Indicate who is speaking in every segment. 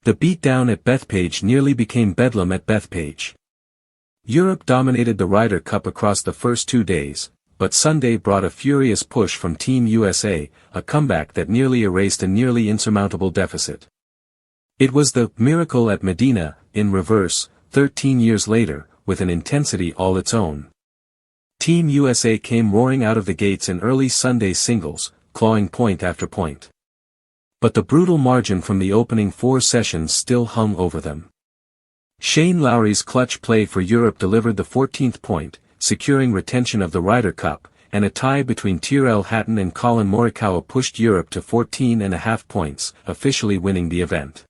Speaker 1: The beatdown at Bethpage nearly became Bedlam at Bethpage. Europe dominated the Ryder Cup across the first 2 days, but Sunday brought a furious push from Team USA, a comeback that nearly erased a nearly insurmountable deficit. It was the miracle at Medina, in reverse, 13 years later, with an intensity all its own. Team USA came roaring out of the gates in early Sunday singles, clawing point after point. But the brutal margin from the opening 4 sessions still hung over them. Shane Lowry's clutch play for Europe delivered the 14th point, securing retention of the Ryder Cup, and a tie between Tyrrell Hatton and Collin Morikawa pushed Europe to 14.5 points, officially winning the event.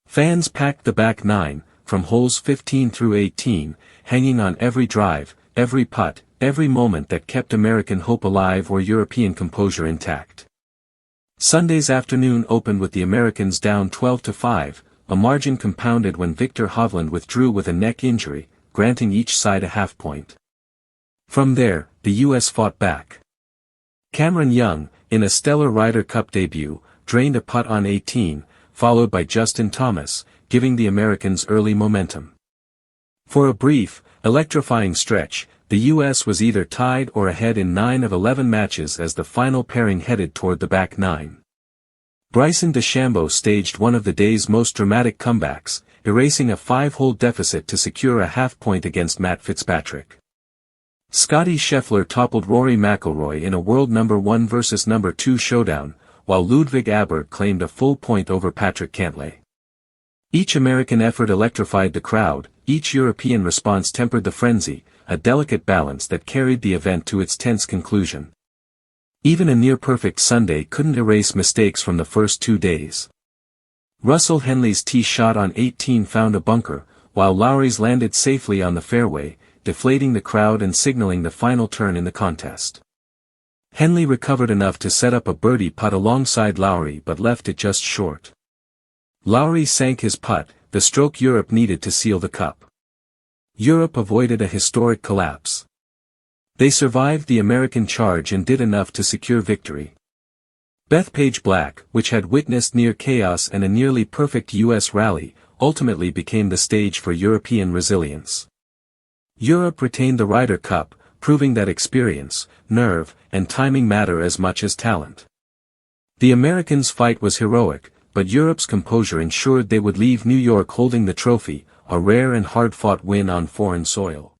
Speaker 1: Fans packed the back 9, from holes 15 through 18, hanging on every drive, every putt, every moment that kept American hope alive or European composure intact. Sunday's afternoon opened with the Americans down 12-5, a margin compounded when Viktor Hovland withdrew with a neck injury, granting each side a half point. From there, the U.S. fought back. Cameron Young, in a stellar Ryder Cup debut, drained a putt on 18, followed by Justin Thomas, giving the Americans early momentum. For a brief, electrifying stretch, the U.S. was either tied or ahead in 9 of 11 matches as the final pairing headed toward the back 9. Bryson DeChambeau staged one of the day's most dramatic comebacks, erasing a 5-hole deficit to secure a half point against Matt Fitzpatrick. Scottie Scheffler toppled Rory McIlroy in a world number 1 versus number 2 showdown, while Ludwig Aberg claimed a full point over Patrick Cantlay. Each American effort electrified the crowd, each European response tempered the frenzy, a delicate balance that carried the event to its tense conclusion. Even a near-perfect Sunday couldn't erase mistakes from the first 2 days. Russell Henley's tee shot on 18 found a bunker, while Lowry's landed safely on the fairway, deflating the crowd and signaling the final turn in the contest. Henley recovered enough to set up a birdie putt alongside Lowry but left it just short. Lowry sank his putt, the stroke Europe needed to seal the cup. Europe avoided a historic collapse. They survived the American charge and did enough to secure victory. Bethpage Black, which had witnessed near chaos and a nearly perfect U.S. rally, ultimately became the stage for European resilience. Europe retained the Ryder Cup, proving that experience, nerve, and timing matter as much as talent. The Americans' fight was heroic, but Europe's composure ensured they would leave New York holding the trophy, a rare and hard-fought win on foreign soil.